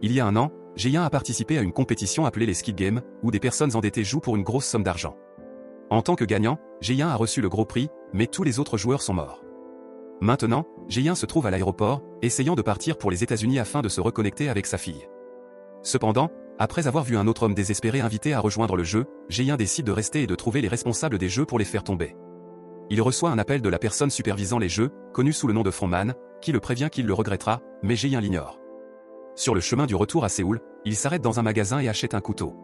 Il y a un an, Jae-in a participé à une compétition appelée les Squid Games, où des personnes endettées jouent pour une grosse somme d'argent. En tant que gagnant, Jae-in a reçu le gros prix, mais tous les autres joueurs sont morts. Maintenant, Jae-in se trouve à l'aéroport, essayant de partir pour les États-Unis afin de se reconnecter avec sa fille. Cependant, après avoir vu un autre homme désespéré invité à rejoindre le jeu, Jae-in décide de rester et de trouver les responsables des jeux pour les faire tomber. Il reçoit un appel de la personne supervisant les jeux, connue sous le nom de Frontman, qui le prévient qu'il le regrettera, mais Jae-in l'ignore. Sur le chemin du retour à Séoul, il s'arrête dans un magasin et achète un couteau.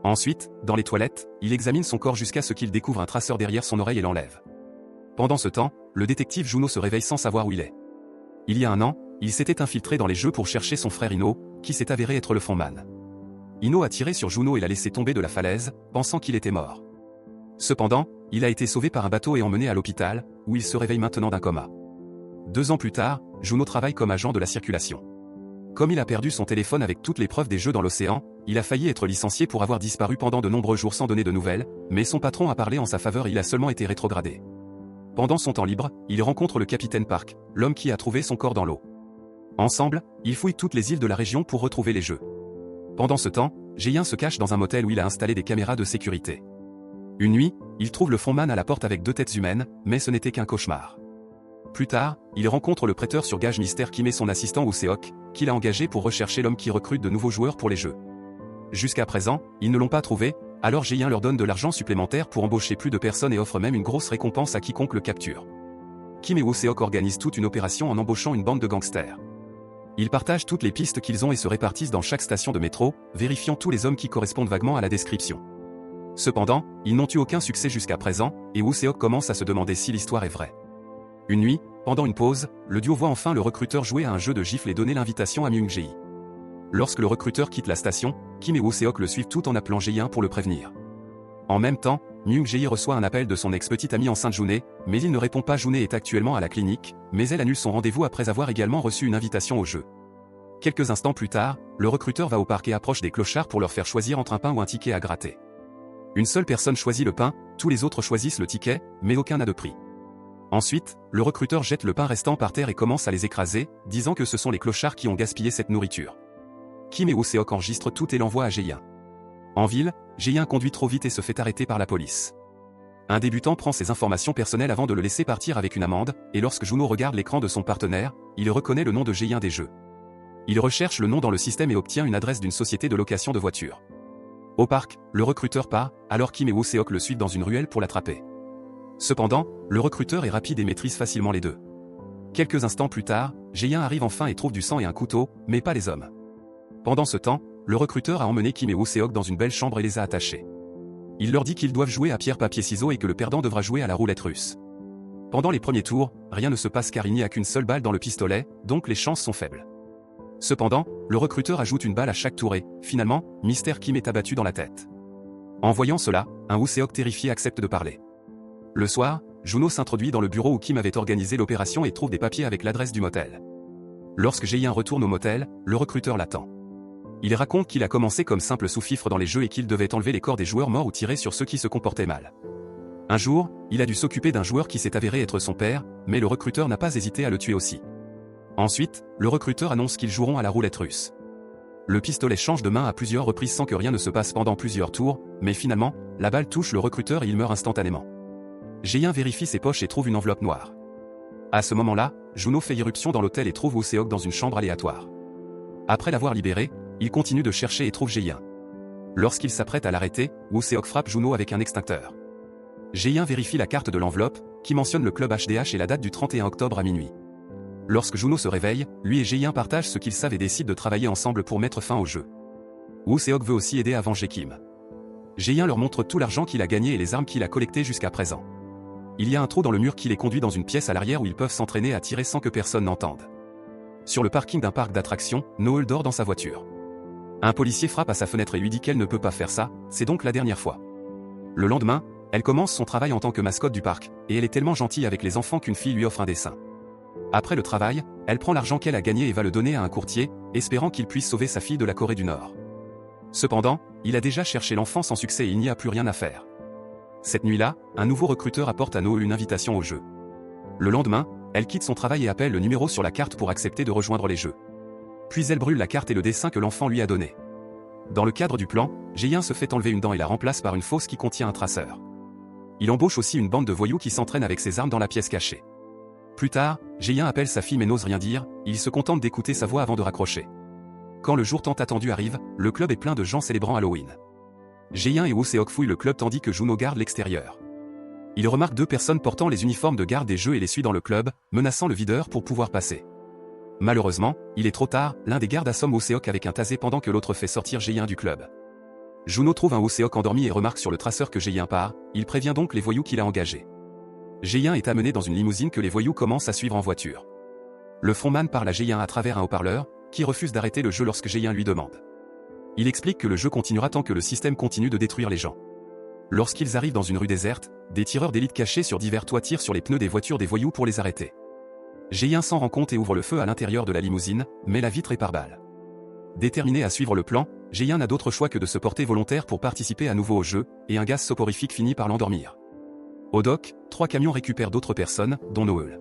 Ensuite, dans les toilettes, il examine son corps jusqu'à ce qu'il découvre un traceur derrière son oreille et l'enlève. Pendant ce temps, le détective Juno se réveille sans savoir où il est. Il y a un an, il s'était infiltré dans les jeux pour chercher son frère Ino, qui s'est avéré être le Frontman. Ino a tiré sur Juno et l'a laissé tomber de la falaise, pensant qu'il était mort. Cependant, il a été sauvé par un bateau et emmené à l'hôpital, où il se réveille maintenant d'un coma. 2 ans plus tard, Juno travaille comme agent de la circulation. Comme il a perdu son téléphone avec toutes les preuves des jeux dans l'océan, il a failli être licencié pour avoir disparu pendant de nombreux jours sans donner de nouvelles, mais son patron a parlé en sa faveur et il a seulement été rétrogradé. Pendant son temps libre, il rencontre le capitaine Park, l'homme qui a trouvé son corps dans l'eau. Ensemble, ils fouillent toutes les îles de la région pour retrouver les jeux. Pendant ce temps, Jae-in se cache dans un motel où il a installé des caméras de sécurité. Une nuit, il trouve le Frontman à la porte avec 2 têtes humaines, mais ce n'était qu'un cauchemar. Plus tard, il rencontre le prêteur sur gage mystère Kim et son assistant Woo Se-ok, qu'il a engagé pour rechercher l'homme qui recrute de nouveaux joueurs pour les jeux. Jusqu'à présent, ils ne l'ont pas trouvé, alors Jae-in leur donne de l'argent supplémentaire pour embaucher plus de personnes et offre même une grosse récompense à quiconque le capture. Kim et Woo Se-ok organisent toute une opération en embauchant une bande de gangsters. Ils partagent toutes les pistes qu'ils ont et se répartissent dans chaque station de métro, vérifiant tous les hommes qui correspondent vaguement à la description. Cependant, ils n'ont eu aucun succès jusqu'à présent, et Woo Se-ok commence à se demander si l'histoire est vraie. Une nuit, pendant une pause, le duo voit enfin le recruteur jouer à un jeu de gifles et donner l'invitation à Myung-jae. Lorsque le recruteur quitte la station, Kim et Woo Se-ok le suivent tout en appelant Jae-in pour le prévenir. En même temps, Myung-jae reçoit un appel de son ex-petite amie enceinte June, mais il ne répond pas. June est actuellement à la clinique, mais elle annule son rendez-vous après avoir également reçu une invitation au jeu. Quelques instants plus tard, le recruteur va au parc et approche des clochards pour leur faire choisir entre un pain ou un ticket à gratter. Une seule personne choisit le pain, tous les autres choisissent le ticket, mais aucun n'a de prix. Ensuite, le recruteur jette le pain restant par terre et commence à les écraser, disant que ce sont les clochards qui ont gaspillé cette nourriture. Kim et Woo Se-ok enregistrent tout et l'envoient à Jae-in. En ville, Jae-in conduit trop vite et se fait arrêter par la police. Un débutant prend ses informations personnelles avant de le laisser partir avec une amende, et lorsque Juno regarde l'écran de son partenaire, il reconnaît le nom de Jae-in des jeux. Il recherche le nom dans le système et obtient une adresse d'une société de location de voitures. Au parc, le recruteur part, alors Kim et Woo Se-ok le suivent dans une ruelle pour l'attraper. Cependant, le recruteur est rapide et maîtrise facilement les deux. Quelques instants plus tard, Jae-in arrive enfin et trouve du sang et un couteau, mais pas les hommes. Pendant ce temps, le recruteur a emmené Kim et Woo Se-ok dans une belle chambre et les a attachés. Il leur dit qu'ils doivent jouer à pierre-papier-ciseaux et que le perdant devra jouer à la roulette russe. Pendant les premiers tours, rien ne se passe car il n'y a qu'une seule balle dans le pistolet, donc les chances sont faibles. Cependant, le recruteur ajoute une balle à chaque tour et, finalement, Mr. Kim est abattu dans la tête. En voyant cela, un Woo Se-ok terrifié accepte de parler. Le soir, Juno s'introduit dans le bureau où Kim avait organisé l'opération et trouve des papiers avec l'adresse du motel. Lorsque Jae-in retourne au motel, le recruteur l'attend. Il raconte qu'il a commencé comme simple sous-fifre dans les jeux et qu'il devait enlever les corps des joueurs morts ou tirer sur ceux qui se comportaient mal. Un jour, il a dû s'occuper d'un joueur qui s'est avéré être son père, mais le recruteur n'a pas hésité à le tuer aussi. Ensuite, le recruteur annonce qu'ils joueront à la roulette russe. Le pistolet change de main à plusieurs reprises sans que rien ne se passe pendant plusieurs tours, mais finalement, la balle touche le recruteur et il meurt instantanément. Jae-in vérifie ses poches et trouve une enveloppe noire. À ce moment-là, Juno fait irruption dans l'hôtel et trouve Woo Se-ok dans une chambre aléatoire. Après l'avoir libéré, il continue de chercher et trouve Jae-in. Lorsqu'il s'apprête à l'arrêter, Woo Se-ok frappe Juno avec un extincteur. Jae-in vérifie la carte de l'enveloppe, qui mentionne le club HDH et la date du 31 octobre à minuit. Lorsque Juno se réveille, lui et Jae-in partagent ce qu'ils savent et décident de travailler ensemble pour mettre fin au jeu. Woo Se-ok veut aussi aider à venger Kim. Jae-in leur montre tout l'argent qu'il a gagné et les armes qu'il a collectées jusqu'à présent. Il y a un trou dans le mur qui les conduit dans une pièce à l'arrière où ils peuvent s'entraîner à tirer sans que personne n'entende. Sur le parking d'un parc d'attractions, Noel dort dans sa voiture. Un policier frappe à sa fenêtre et lui dit qu'elle ne peut pas faire ça, c'est donc la dernière fois. Le lendemain, elle commence son travail en tant que mascotte du parc, et elle est tellement gentille avec les enfants qu'une fille lui offre un dessin. Après le travail, elle prend l'argent qu'elle a gagné et va le donner à un courtier, espérant qu'il puisse sauver sa fille de la Corée du Nord. Cependant, il a déjà cherché l'enfant sans succès et il n'y a plus rien à faire. Cette nuit-là, un nouveau recruteur apporte à Noe une invitation au jeu. Le lendemain, elle quitte son travail et appelle le numéro sur la carte pour accepter de rejoindre les jeux. Puis elle brûle la carte et le dessin que l'enfant lui a donné. Dans le cadre du plan, Jae-in se fait enlever une dent et la remplace par une fausse qui contient un traceur. Il embauche aussi une bande de voyous qui s'entraînent avec ses armes dans la pièce cachée. Plus tard, Jae-in appelle sa fille mais n'ose rien dire, il se contente d'écouter sa voix avant de raccrocher. Quand le jour tant attendu arrive, le club est plein de gens célébrant Halloween. Jae-in et Woo-seok fouillent le club tandis que Juno garde l'extérieur. Il remarque 2 personnes portant les uniformes de garde des jeux et les suit dans le club, menaçant le videur pour pouvoir passer. Malheureusement, il est trop tard, l'un des gardes assomme Woo-seok avec un tasé pendant que l'autre fait sortir Jae-in du club. Juno trouve un Woo-seok endormi et remarque sur le traceur que Jae-in part, il prévient donc les voyous qu'il a engagés. Jae-in est amené dans une limousine que les voyous commencent à suivre en voiture. Le frontman parle à Jae-in à travers un haut-parleur, qui refuse d'arrêter le jeu lorsque Jae-in lui demande. Il explique que le jeu continuera tant que le système continue de détruire les gens. Lorsqu'ils arrivent dans une rue déserte, des tireurs d'élite cachés sur divers toits tirent sur les pneus des voitures des voyous pour les arrêter. Jae-in s'en rend compte et ouvre le feu à l'intérieur de la limousine, mais la vitre est par balle. Déterminé à suivre le plan, Jae-in n'a d'autre choix que de se porter volontaire pour participer à nouveau au jeu, et un gaz soporifique finit par l'endormir. Au dock, 3 camions récupèrent d'autres personnes, dont Noel.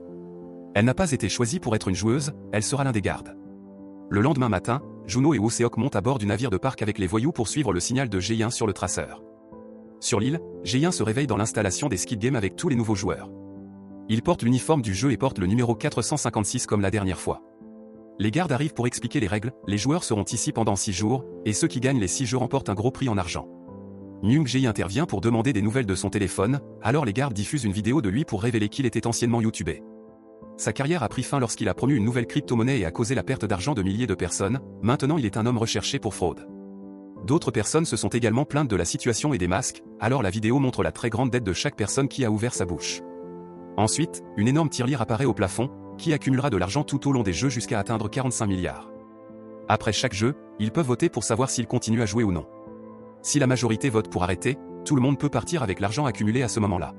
Elle n'a pas été choisie pour être une joueuse, elle sera l'un des gardes. Le lendemain matin, Juno et Woo-seok montent à bord du navire de parc avec les voyous pour suivre le signal de Jae-in sur le traceur. Sur l'île, Jae-in se réveille dans l'installation des Skid Games avec tous les nouveaux joueurs. Il porte l'uniforme du jeu et porte le numéro 456 comme la dernière fois. Les gardes arrivent pour expliquer les règles, les joueurs seront ici pendant 6 jours, et ceux qui gagnent les 6 jeux remportent un gros prix en argent. Myung-jae intervient pour demander des nouvelles de son téléphone, alors les gardes diffusent une vidéo de lui pour révéler qu'il était anciennement youtubé. Sa carrière a pris fin lorsqu'il a promu une nouvelle crypto-monnaie et a causé la perte d'argent de milliers de personnes, maintenant il est un homme recherché pour fraude. D'autres personnes se sont également plaintes de la situation et des masques, alors la vidéo montre la très grande dette de chaque personne qui a ouvert sa bouche. Ensuite, une énorme tirelire apparaît au plafond, qui accumulera de l'argent tout au long des jeux jusqu'à atteindre 45 milliards. Après chaque jeu, ils peuvent voter pour savoir s'ils continuent à jouer ou non. Si la majorité vote pour arrêter, tout le monde peut partir avec l'argent accumulé à ce moment-là.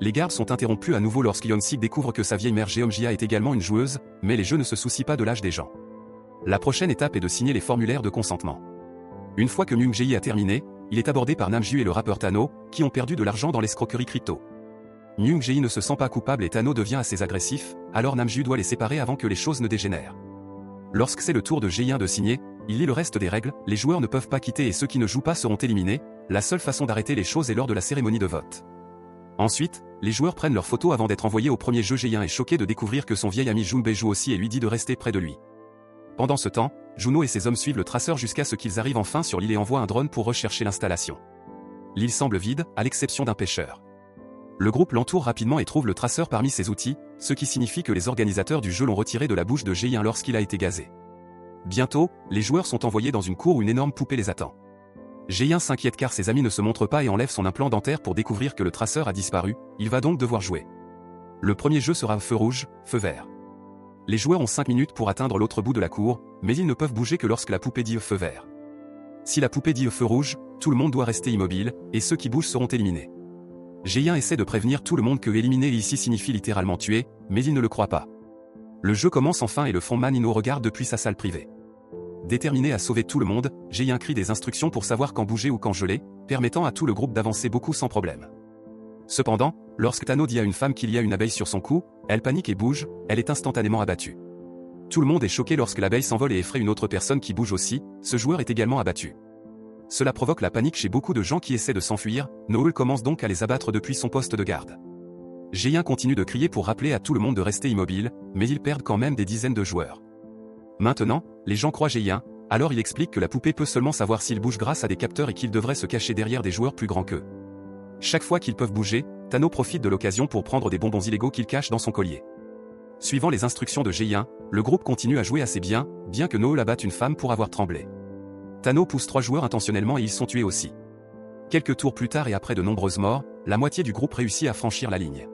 Les gardes sont interrompus à nouveau lorsque Yeon-sik découvre que sa vieille mère Jeom-jia est également une joueuse, mais les jeux ne se soucient pas de l'âge des gens. La prochaine étape est de signer les formulaires de consentement. Une fois que Myung-jae a terminé, il est abordé par Namju et le rappeur Tano, qui ont perdu de l'argent dans l'escroquerie crypto. Myung-jae ne se sent pas coupable et Tano devient assez agressif, alors Namju doit les séparer avant que les choses ne dégénèrent. Lorsque c'est le tour de Jae-in de signer, il lit le reste des règles, les joueurs ne peuvent pas quitter et ceux qui ne jouent pas seront éliminés, la seule façon d'arrêter les choses est lors de la cérémonie de vote. Ensuite, les joueurs prennent leurs photos avant d'être envoyés au premier jeu. Jae-in est choqué de découvrir que son vieil ami Junbae joue aussi et lui dit de rester près de lui. Pendant ce temps, Juno et ses hommes suivent le traceur jusqu'à ce qu'ils arrivent enfin sur l'île et envoient un drone pour rechercher l'installation. L'île semble vide, à l'exception d'un pêcheur. Le groupe l'entoure rapidement et trouve le traceur parmi ses outils, ce qui signifie que les organisateurs du jeu l'ont retiré de la bouche de Jae-in lorsqu'il a été gazé. Bientôt, les joueurs sont envoyés dans une cour où une énorme poupée les attend. Jae-in s'inquiète car ses amis ne se montrent pas et enlève son implant dentaire pour découvrir que le traceur a disparu, il va donc devoir jouer. Le premier jeu sera feu rouge, feu vert. Les joueurs ont 5 minutes pour atteindre l'autre bout de la cour, mais ils ne peuvent bouger que lorsque la poupée dit feu vert. Si la poupée dit feu rouge, tout le monde doit rester immobile, et ceux qui bougent seront éliminés. Jae-in essaie de prévenir tout le monde que éliminer ici signifie littéralement tuer, mais il ne le croit pas. Le jeu commence enfin et le frontman Ino regarde depuis sa salle privée. Déterminé à sauver tout le monde, Jae-in crie des instructions pour savoir quand bouger ou quand geler, permettant à tout le groupe d'avancer beaucoup sans problème. Cependant, lorsque Tano dit à une femme qu'il y a une abeille sur son cou, elle panique et bouge, elle est instantanément abattue. Tout le monde est choqué lorsque l'abeille s'envole et effraie une autre personne qui bouge aussi, ce joueur est également abattu. Cela provoque la panique chez beaucoup de gens qui essaient de s'enfuir, Noel commence donc à les abattre depuis son poste de garde. Jae-in continue de crier pour rappeler à tout le monde de rester immobile, mais ils perdent quand même des dizaines de joueurs. Maintenant, les gens croient Jae-in, alors il explique que la poupée peut seulement savoir s'il bouge grâce à des capteurs et qu'il devrait se cacher derrière des joueurs plus grands qu'eux. Chaque fois qu'ils peuvent bouger, Tano profite de l'occasion pour prendre des bonbons illégaux qu'il cache dans son collier. Suivant les instructions de Jae-in, le groupe continue à jouer assez bien que Noel abatte une femme pour avoir tremblé. Tano pousse 3 joueurs intentionnellement et ils sont tués aussi. Quelques tours plus tard et après de nombreuses morts, la moitié du groupe réussit à franchir la ligne.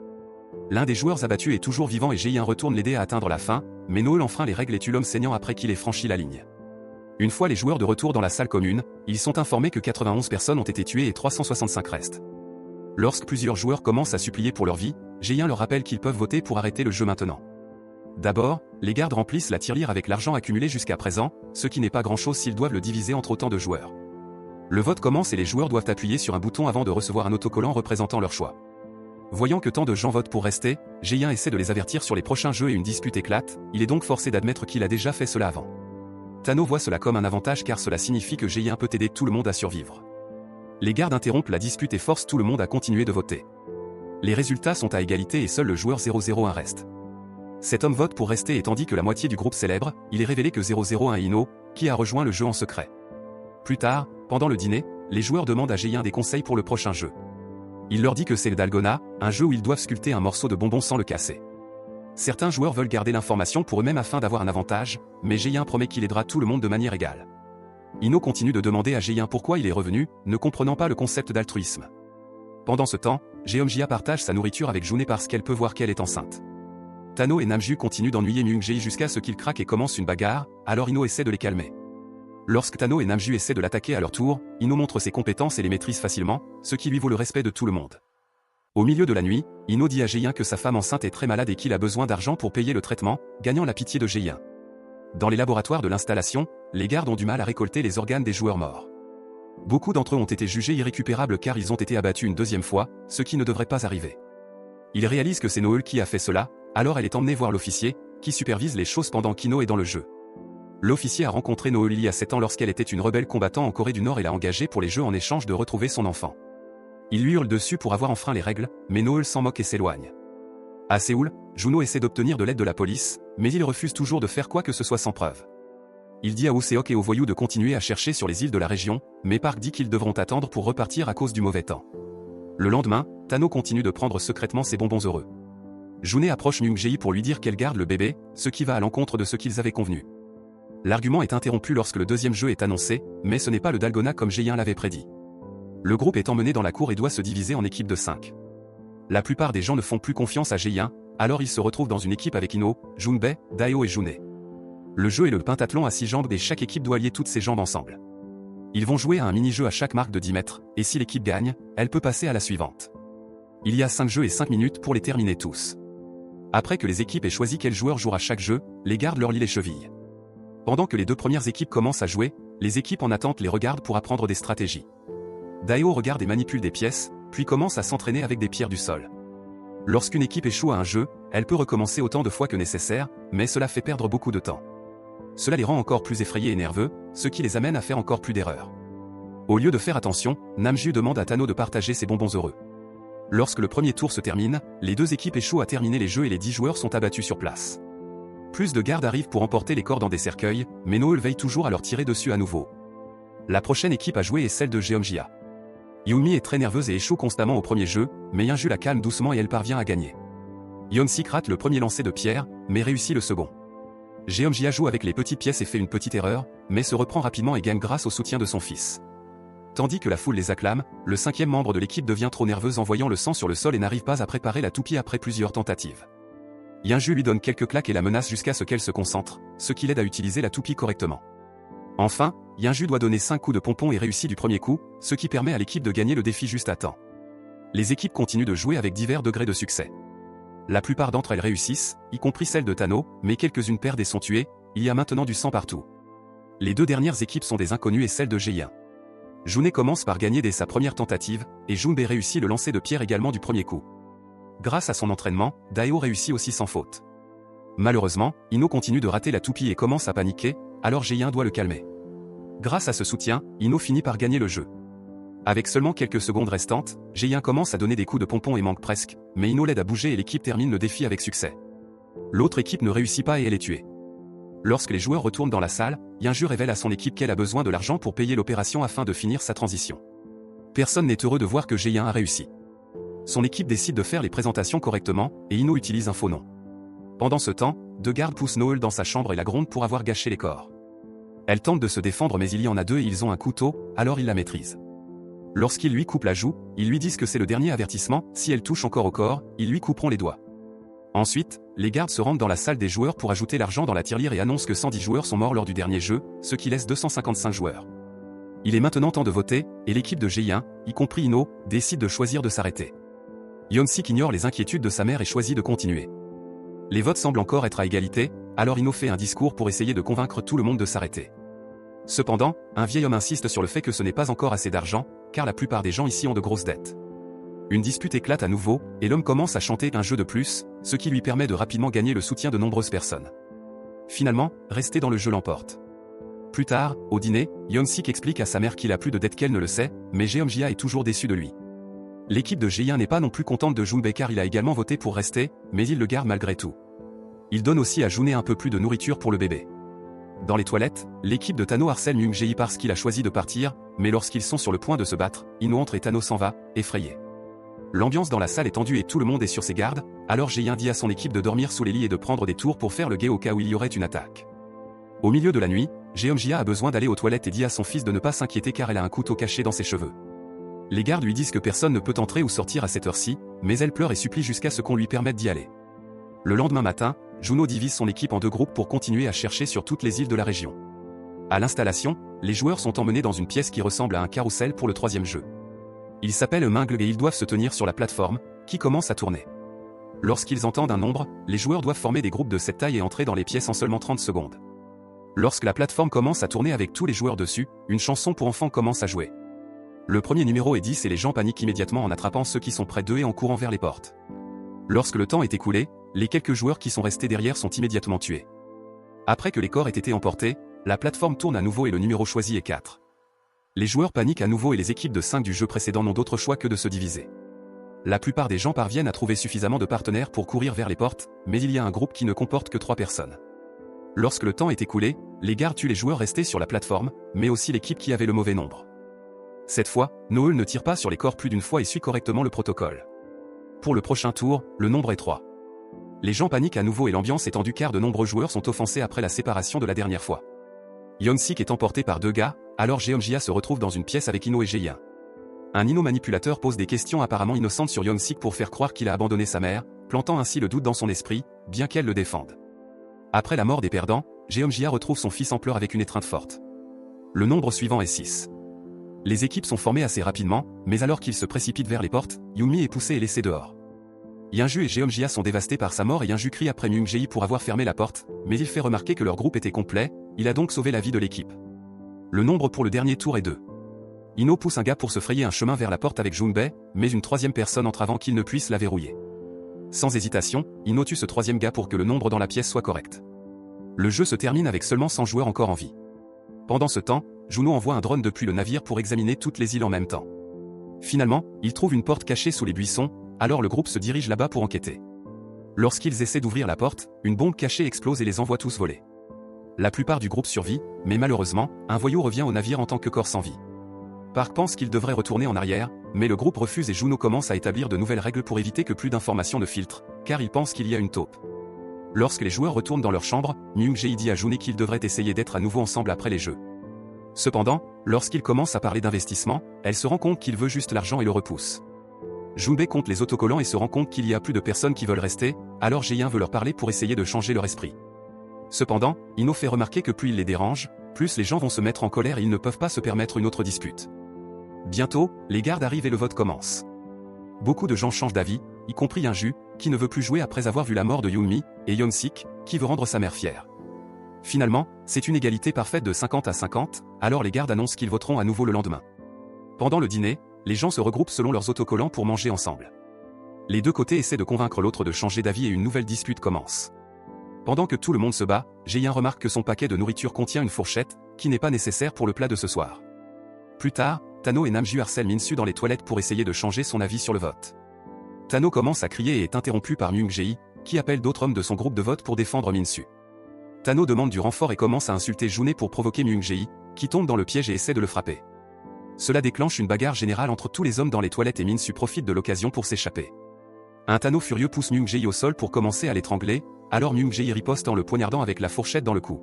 L'un des joueurs abattus est toujours vivant et Jae-in retourne l'aider à atteindre la fin, mais Noel enfreint les règles et tue l'homme saignant après qu'il ait franchi la ligne. Une fois les joueurs de retour dans la salle commune, ils sont informés que 91 personnes ont été tuées et 365 restent. Lorsque plusieurs joueurs commencent à supplier pour leur vie, Jae-in leur rappelle qu'ils peuvent voter pour arrêter le jeu maintenant. D'abord, les gardes remplissent la tirelire avec l'argent accumulé jusqu'à présent, ce qui n'est pas grand-chose s'ils doivent le diviser entre autant de joueurs. Le vote commence et les joueurs doivent appuyer sur un bouton avant de recevoir un autocollant représentant leur choix. Voyant que tant de gens votent pour rester, Jae-in essaie de les avertir sur les prochains jeux et une dispute éclate, il est donc forcé d'admettre qu'il a déjà fait cela avant. Tano voit cela comme un avantage car cela signifie que Géyin peut aider tout le monde à survivre. Les gardes interrompent la dispute et forcent tout le monde à continuer de voter. Les résultats sont à égalité et seul le joueur 001 reste. Cet homme vote pour rester et tandis que la moitié du groupe célèbre, il est révélé que 001 est Ino, qui a rejoint le jeu en secret. Plus tard, pendant le dîner, les joueurs demandent à Géyin des conseils pour le prochain jeu. Il leur dit que c'est le Dalgona, un jeu où ils doivent sculpter un morceau de bonbon sans le casser. Certains joueurs veulent garder l'information pour eux-mêmes afin d'avoir un avantage, mais Géyin promet qu'il aidera tout le monde de manière égale. Ino continue de demander à Géyin pourquoi il est revenu, ne comprenant pas le concept d'altruisme. Pendant ce temps, Geomjia partage sa nourriture avec June parce qu'elle peut voir qu'elle est enceinte. Tano et Namju continuent d'ennuyer Myung-jae jusqu'à ce qu'ils craquent et commencent une bagarre, alors Ino essaie de les calmer. Lorsque Tano et Namju essaient de l'attaquer à leur tour, Ino montre ses compétences et les maîtrise facilement, ce qui lui vaut le respect de tout le monde. Au milieu de la nuit, Ino dit à Géyin que sa femme enceinte est très malade et qu'il a besoin d'argent pour payer le traitement, gagnant la pitié de Géyin. Dans les laboratoires de l'installation, les gardes ont du mal à récolter les organes des joueurs morts. Beaucoup d'entre eux ont été jugés irrécupérables car ils ont été abattus une deuxième fois, ce qui ne devrait pas arriver. Ils réalisent que c'est Noël qui a fait cela, alors elle est emmenée voir l'officier, qui supervise les choses pendant qu'Ino est dans le jeu. L'officier a rencontré Noël il y a 7 ans lorsqu'elle était une rebelle combattant en Corée du Nord et l'a engagée pour les jeux en échange de retrouver son enfant. Il lui hurle dessus pour avoir enfreint les règles, mais Noël s'en moque et s'éloigne. À Séoul, Juno essaie d'obtenir de l'aide de la police, mais il refuse toujours de faire quoi que ce soit sans preuve. Il dit à Woo-seok et aux voyous de continuer à chercher sur les îles de la région, mais Park dit qu'ils devront attendre pour repartir à cause du mauvais temps. Le lendemain, Tano continue de prendre secrètement ses bonbons heureux. June approche Myung-jae pour lui dire qu'elle garde le bébé, ce qui va à l'encontre de ce qu'ils avaient convenu. L'argument est interrompu lorsque le deuxième jeu est annoncé, mais ce n'est pas le Dalgona comme Géyin l'avait prédit. Le groupe est emmené dans la cour et doit se diviser en équipes de 5. La plupart des gens ne font plus confiance à Géyin, alors ils se retrouvent dans une équipe avec Ino, Junbae, Daeo et June. Le jeu est le pentathlon à 6 jambes et chaque équipe doit lier toutes ses jambes ensemble. Ils vont jouer à un mini-jeu à chaque marque de 10 mètres, et si l'équipe gagne, elle peut passer à la suivante. Il y a 5 jeux et 5 minutes pour les terminer tous. Après que les équipes aient choisi quel joueur jouera chaque jeu, les gardes leur lient les chevilles. Pendant que les deux premières équipes commencent à jouer, les équipes en attente les regardent pour apprendre des stratégies. Daeo regarde et manipule des pièces, puis commence à s'entraîner avec des pierres du sol. Lorsqu'une équipe échoue à un jeu, elle peut recommencer autant de fois que nécessaire, mais cela fait perdre beaucoup de temps. Cela les rend encore plus effrayés et nerveux, ce qui les amène à faire encore plus d'erreurs. Au lieu de faire attention, Namju demande à Tano de partager ses bonbons heureux. Lorsque le premier tour se termine, les deux équipes échouent à terminer les jeux et les 10 joueurs sont abattus sur place. Plus de gardes arrivent pour emporter les corps dans des cercueils, mais Noël veille toujours à leur tirer dessus à nouveau. La prochaine équipe à jouer est celle de Geomjia. Yumi est très nerveuse et échoue constamment au premier jeu, mais Yunju la calme doucement et elle parvient à gagner. Yeon-sik rate le premier lancer de pierre, mais réussit le second. Geomjia joue avec les petites pièces et fait une petite erreur, mais se reprend rapidement et gagne grâce au soutien de son fils. Tandis que la foule les acclame, le 5e membre de l'équipe devient trop nerveuse en voyant le sang sur le sol et n'arrive pas à préparer la toupie après plusieurs tentatives. Yunju lui donne quelques claques et la menace jusqu'à ce qu'elle se concentre, ce qui l'aide à utiliser la toupie correctement. Enfin, Yunju doit donner 5 coups de pompon et réussit du premier coup, ce qui permet à l'équipe de gagner le défi juste à temps. Les équipes continuent de jouer avec divers degrés de succès. La plupart d'entre elles réussissent, y compris celle de Tano, mais quelques-unes perdent et sont tuées, il y a maintenant du sang partout. Les deux dernières équipes sont des inconnues et celle de Géyin. June commence par gagner dès sa première tentative, et Junbae réussit le lancer de pierre également du premier coup. Grâce à son entraînement, Daeo réussit aussi sans faute. Malheureusement, Ino continue de rater la toupie et commence à paniquer, alors Géyin doit le calmer. Grâce à ce soutien, Ino finit par gagner le jeu. Avec seulement quelques secondes restantes, Géyin commence à donner des coups de pompon et manque presque, mais Ino l'aide à bouger et l'équipe termine le défi avec succès. L'autre équipe ne réussit pas et elle est tuée. Lorsque les joueurs retournent dans la salle, Yunju révèle à son équipe qu'elle a besoin de l'argent pour payer l'opération afin de finir sa transition. Personne n'est heureux de voir que Géyin a réussi. Son équipe décide de faire les présentations correctement, et Ino utilise un faux nom. Pendant ce temps, deux gardes poussent Noël dans sa chambre et la grondent pour avoir gâché les corps. Elle tente de se défendre mais il y en a deux et ils ont un couteau, alors ils la maîtrisent. Lorsqu'ils lui coupent la joue, ils lui disent que c'est le dernier avertissement, si elle touche encore au corps, ils lui couperont les doigts. Ensuite, les gardes se rendent dans la salle des joueurs pour ajouter l'argent dans la tirelire et annoncent que 110 joueurs sont morts lors du dernier jeu, ce qui laisse 255 joueurs. Il est maintenant temps de voter, et l'équipe de Géyin, y compris Ino, décide de choisir de s'arrêter. Yeon-sik ignore les inquiétudes de sa mère et choisit de continuer. Les votes semblent encore être à égalité, alors Ino fait un discours pour essayer de convaincre tout le monde de s'arrêter. Cependant, un vieil homme insiste sur le fait que ce n'est pas encore assez d'argent, car la plupart des gens ici ont de grosses dettes. Une dispute éclate à nouveau, et l'homme commence à chanter un jeu de plus, ce qui lui permet de rapidement gagner le soutien de nombreuses personnes. Finalement, rester dans le jeu l'emporte. Plus tard, au dîner, Yeon-sik explique à sa mère qu'il a plus de dettes qu'elle ne le sait, mais Jeong-ja est toujours déçu de lui. L'équipe de Jae-in n'est pas non plus contente de Jun-bae car il a également voté pour rester, mais il le garde malgré tout. Il donne aussi à Jun-hee un peu plus de nourriture pour le bébé. Dans les toilettes, l'équipe de Tano harcèle Myung-jae parce qu'il a choisi de partir, mais lorsqu'ils sont sur le point de se battre, Ino entre et Tano s'en va, effrayé. L'ambiance dans la salle est tendue et tout le monde est sur ses gardes, alors Jae-in dit à son équipe de dormir sous les lits et de prendre des tours pour faire le guet au cas où il y aurait une attaque. Au milieu de la nuit, Jeong-ja a besoin d'aller aux toilettes et dit à son fils de ne pas s'inquiéter car elle a un couteau caché dans ses cheveux. Les gardes lui disent que personne ne peut entrer ou sortir à cette heure-ci, mais elle pleure et supplie jusqu'à ce qu'on lui permette d'y aller. Le lendemain matin, Juno divise son équipe en deux groupes pour continuer à chercher sur toutes les îles de la région. À l'installation, les joueurs sont emmenés dans une pièce qui ressemble à un carrousel pour le troisième jeu. Il s'appelle Mingle et ils doivent se tenir sur la plateforme, qui commence à tourner. Lorsqu'ils entendent un nombre, les joueurs doivent former des groupes de cette taille et entrer dans les pièces en seulement 30 secondes. Lorsque la plateforme commence à tourner avec tous les joueurs dessus, une chanson pour enfants commence à jouer. Le premier numéro est 10 et les gens paniquent immédiatement en attrapant ceux qui sont près d'eux et en courant vers les portes. Lorsque le temps est écoulé, les quelques joueurs qui sont restés derrière sont immédiatement tués. Après que les corps aient été emportés, la plateforme tourne à nouveau et le numéro choisi est 4. Les joueurs paniquent à nouveau et les équipes de 5 du jeu précédent n'ont d'autre choix que de se diviser. La plupart des gens parviennent à trouver suffisamment de partenaires pour courir vers les portes, mais il y a un groupe qui ne comporte que 3 personnes. Lorsque le temps est écoulé, les gardes tuent les joueurs restés sur la plateforme, mais aussi l'équipe qui avait le mauvais nombre. Cette fois, Noel ne tire pas sur les corps plus d'une fois et suit correctement le protocole. Pour le prochain tour, le nombre est 3. Les gens paniquent à nouveau et l'ambiance est tendue car de nombreux joueurs sont offensés après la séparation de la dernière fois. Yeon-sik est emporté par 2 gars, alors Jeong-ja se retrouve dans une pièce avec Ino et Jae-in. Un Ino manipulateur pose des questions apparemment innocentes sur Yeon-sik pour faire croire qu'il a abandonné sa mère, plantant ainsi le doute dans son esprit, bien qu'elle le défende. Après la mort des perdants, Jeong-ja retrouve son fils en pleurs avec une étreinte forte. Le nombre suivant est 6. Les équipes sont formées assez rapidement, mais alors qu'ils se précipitent vers les portes, Yoon-mi est poussé et laissé dehors. Yeonju et Jeong-ja sont dévastés par sa mort et Yeonju crie après Myung-jae pour avoir fermé la porte, mais il fait remarquer que leur groupe était complet, il a donc sauvé la vie de l'équipe. Le nombre pour le dernier tour est 2. Ino pousse un gars pour se frayer un chemin vers la porte avec Jun-bae, mais une troisième personne entre avant qu'il ne puisse la verrouiller. Sans hésitation, Ino tue ce troisième gars pour que le nombre dans la pièce soit correct. Le jeu se termine avec seulement 100 joueurs encore en vie. Pendant ce temps, Juno envoie un drone depuis le navire pour examiner toutes les îles en même temps. Finalement, il trouve une porte cachée sous les buissons, alors le groupe se dirige là-bas pour enquêter. Lorsqu'ils essaient d'ouvrir la porte, une bombe cachée explose et les envoie tous voler. La plupart du groupe survit, mais malheureusement, un voyou revient au navire en tant que corps sans vie. Park pense qu'il devrait retourner en arrière, mais le groupe refuse et Juno commence à établir de nouvelles règles pour éviter que plus d'informations ne filtrent, car il pense qu'il y a une taupe. Lorsque les joueurs retournent dans leur chambre, Myung-jae dit à Jun-hee qu'ils devraient essayer d'être à nouveau ensemble après les jeux. Cependant, lorsqu'il commence à parler d'investissement, elle se rend compte qu'il veut juste l'argent et le repousse. Jun-bae compte les autocollants et se rend compte qu'il y a plus de personnes qui veulent rester, alors Jae-in veut leur parler pour essayer de changer leur esprit. Cependant, Ino fait remarquer que plus il les dérange, plus les gens vont se mettre en colère et ils ne peuvent pas se permettre une autre dispute. Bientôt, les gardes arrivent et le vote commence. Beaucoup de gens changent d'avis, y compris Yeonju, qui ne veut plus jouer après avoir vu la mort de Yoon-mi, et Yeon-sik, qui veut rendre sa mère fière. Finalement, c'est une égalité parfaite de 50 à 50, alors les gardes annoncent qu'ils voteront à nouveau le lendemain. Pendant le dîner, les gens se regroupent selon leurs autocollants pour manger ensemble. Les deux côtés essaient de convaincre l'autre de changer d'avis et une nouvelle dispute commence. Pendant que tout le monde se bat, Jae-in remarque que son paquet de nourriture contient une fourchette, qui n'est pas nécessaire pour le plat de ce soir. Plus tard, Tano et Namju harcèlent Minsu dans les toilettes pour essayer de changer son avis sur le vote. Tano commence à crier et est interrompu par Myung-jae, qui appelle d'autres hommes de son groupe de vote pour défendre Minsu. Tano demande du renfort et commence à insulter Jun-hee pour provoquer Myung-jae, qui tombe dans le piège et essaie de le frapper. Cela déclenche une bagarre générale entre tous les hommes dans les toilettes et Minsu profite de l'occasion pour s'échapper. Un Tano furieux pousse Myung-jae au sol pour commencer à l'étrangler, alors Myung-jae riposte en le poignardant avec la fourchette dans le cou.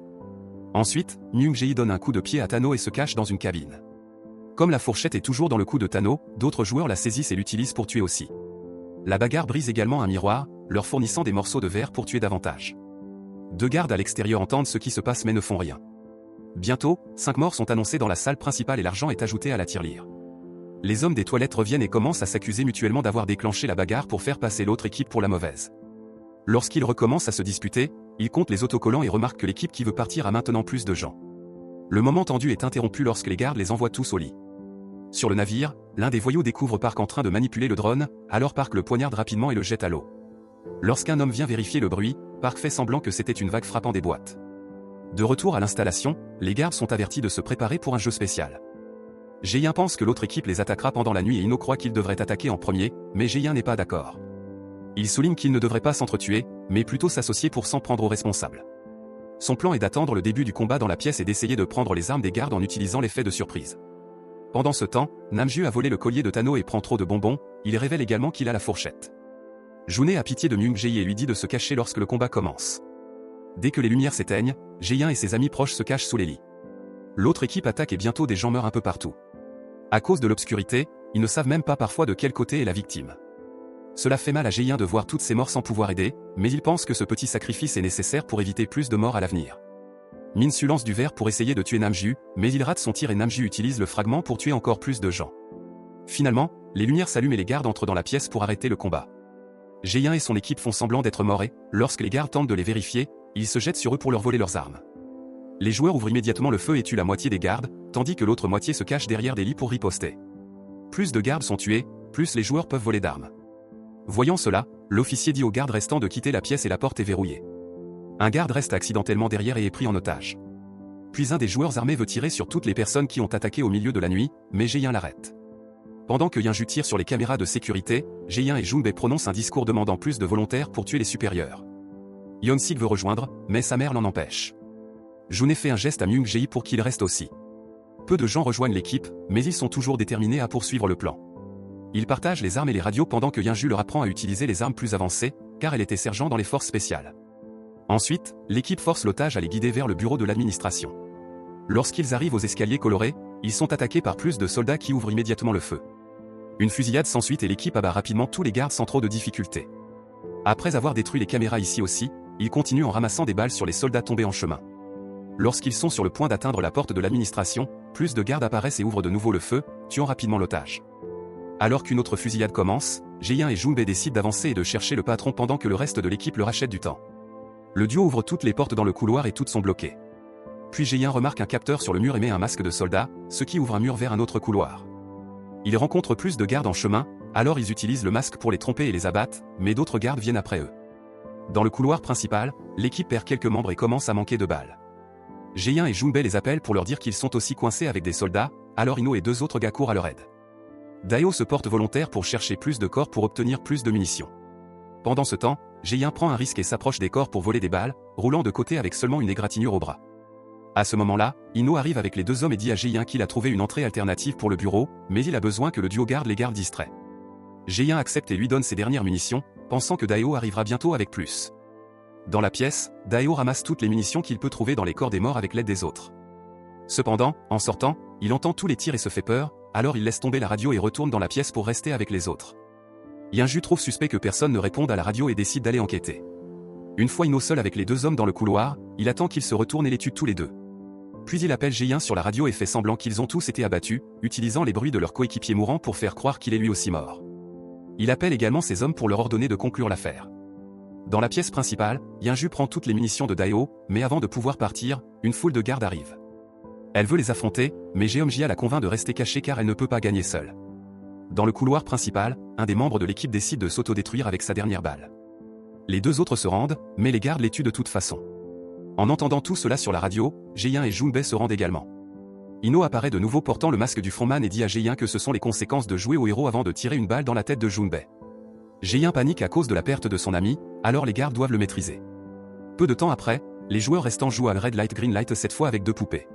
Ensuite, Myung-jae donne un coup de pied à Tano et se cache dans une cabine. Comme la fourchette est toujours dans le cou de Tano, d'autres joueurs la saisissent et l'utilisent pour tuer aussi. La bagarre brise également un miroir, leur fournissant des morceaux de verre pour tuer davantage. 2 gardes à l'extérieur entendent ce qui se passe mais ne font rien. Bientôt, 5 morts sont annoncés dans la salle principale et l'argent est ajouté à la tirelire. Les hommes des toilettes reviennent et commencent à s'accuser mutuellement d'avoir déclenché la bagarre pour faire passer l'autre équipe pour la mauvaise. Lorsqu'ils recommencent à se disputer, ils comptent les autocollants et remarquent que l'équipe qui veut partir a maintenant plus de gens. Le moment tendu est interrompu lorsque les gardes les envoient tous au lit. Sur le navire, l'un des voyous découvre Park en train de manipuler le drone, alors Park le poignarde rapidement et le jette à l'eau. Lorsqu'un homme vient vérifier le bruit, Park fait semblant que c'était une vague frappant des boîtes. De retour à l'installation, les gardes sont avertis de se préparer pour un jeu spécial. Jae-in pense que l'autre équipe les attaquera pendant la nuit et Ino croit qu'ils devraient attaquer en premier, mais Jae-in n'est pas d'accord. Il souligne qu'ils ne devraient pas s'entretuer, mais plutôt s'associer pour s'en prendre aux responsables. Son plan est d'attendre le début du combat dans la pièce et d'essayer de prendre les armes des gardes en utilisant l'effet de surprise. Pendant ce temps, Namju a volé le collier de Tano et prend trop de bonbons, il révèle également qu'il a la fourchette. June a pitié de Myung-jae et lui dit de se cacher lorsque le combat commence. Dès que les lumières s'éteignent, Jae-in et ses amis proches se cachent sous les lits. L'autre équipe attaque et bientôt des gens meurent un peu partout. À cause de l'obscurité, ils ne savent même pas parfois de quel côté est la victime. Cela fait mal à Jae-in de voir toutes ces morts sans pouvoir aider, mais il pense que ce petit sacrifice est nécessaire pour éviter plus de morts à l'avenir. Min-su lance du verre pour essayer de tuer Namju, mais il rate son tir et Namju utilise le fragment pour tuer encore plus de gens. Finalement, les lumières s'allument et les gardes entrent dans la pièce pour arrêter le combat. Jae-in et son équipe font semblant d'être morts et, lorsque les gardes tentent de les vérifier, ils se jettent sur eux pour leur voler leurs armes. Les joueurs ouvrent immédiatement le feu et tuent la moitié des gardes, tandis que l'autre moitié se cache derrière des lits pour riposter. Plus de gardes sont tués, plus les joueurs peuvent voler d'armes. Voyant cela, l'officier dit aux gardes restants de quitter la pièce et la porte est verrouillée. Un garde reste accidentellement derrière et est pris en otage. Puis un des joueurs armés veut tirer sur toutes les personnes qui ont attaqué au milieu de la nuit, mais Jae-in l'arrête. Pendant que Yinju tire sur les caméras de sécurité, Jae-in et Junbae prononcent un discours demandant plus de volontaires pour tuer les supérieurs. Yeon-sik veut rejoindre, mais sa mère l'en empêche. June fait un geste à Myung-jae pour qu'il reste aussi. Peu de gens rejoignent l'équipe, mais ils sont toujours déterminés à poursuivre le plan. Ils partagent les armes et les radios pendant que Yinju leur apprend à utiliser les armes plus avancées, car elle était sergent dans les forces spéciales. Ensuite, l'équipe force l'otage à les guider vers le bureau de l'administration. Lorsqu'ils arrivent aux escaliers colorés, ils sont attaqués par plus de soldats qui ouvrent immédiatement le feu. Une fusillade s'ensuit et l'équipe abat rapidement tous les gardes sans trop de difficultés. Après avoir détruit les caméras ici aussi, ils continuent en ramassant des balles sur les soldats tombés en chemin. Lorsqu'ils sont sur le point d'atteindre la porte de l'administration, plus de gardes apparaissent et ouvrent de nouveau le feu, tuant rapidement l'otage. Alors qu'une autre fusillade commence, Jae-in et Junbae décident d'avancer et de chercher le patron pendant que le reste de l'équipe leur achète du temps. Le duo ouvre toutes les portes dans le couloir et toutes sont bloquées. Puis Jae-in remarque un capteur sur le mur et met un masque de soldat, ce qui ouvre un mur vers un autre couloir. Ils rencontrent plus de gardes en chemin, alors ils utilisent le masque pour les tromper et les abattent, mais d'autres gardes viennent après eux. Dans le couloir principal, l'équipe perd quelques membres et commence à manquer de balles. Jae-in et Junbae les appellent pour leur dire qu'ils sont aussi coincés avec des soldats, alors Ino et deux autres gars courent à leur aide. Daeo se porte volontaire pour chercher plus de corps pour obtenir plus de munitions. Pendant ce temps, Jae-in prend un risque et s'approche des corps pour voler des balles, roulant de côté avec seulement une égratignure au bras. À ce moment-là, Ino arrive avec les deux hommes et dit à Jae-in qu'il a trouvé une entrée alternative pour le bureau, mais il a besoin que le duo garde les gardes distraits. Jae-in accepte et lui donne ses dernières munitions, pensant que Daeo arrivera bientôt avec plus. Dans la pièce, Daeo ramasse toutes les munitions qu'il peut trouver dans les corps des morts avec l'aide des autres. Cependant, en sortant, il entend tous les tirs et se fait peur, alors il laisse tomber la radio et retourne dans la pièce pour rester avec les autres. Yinju trouve suspect que personne ne réponde à la radio et décide d'aller enquêter. Une fois Ino seul avec les deux hommes dans le couloir, il attend qu'ils se retournent et les tue tous les deux. Puis il appelle Jae-in sur la radio et fait semblant qu'ils ont tous été abattus, utilisant les bruits de leurs coéquipiers mourants pour faire croire qu'il est lui aussi mort. Il appelle également ses hommes pour leur ordonner de conclure l'affaire. Dans la pièce principale, Yinju prend toutes les munitions de Daeo, mais avant de pouvoir partir, une foule de gardes arrive. Elle veut les affronter, mais Jeomjia la convainc de rester cachée car elle ne peut pas gagner seule. Dans le couloir principal, un des membres de l'équipe décide de s'autodétruire avec sa dernière balle. Les deux autres se rendent, mais les gardes les tuent de toute façon. En entendant tout cela sur la radio, Jae-in et Junbae se rendent également. Ino apparaît de nouveau portant le masque du frontman et dit à Jae-in que ce sont les conséquences de jouer au héros avant de tirer une balle dans la tête de Junbae. Jae-in panique à cause de la perte de son ami, alors les gardes doivent le maîtriser. Peu de temps après, les joueurs restants jouent à Red Light Green Light cette fois avec deux poupées.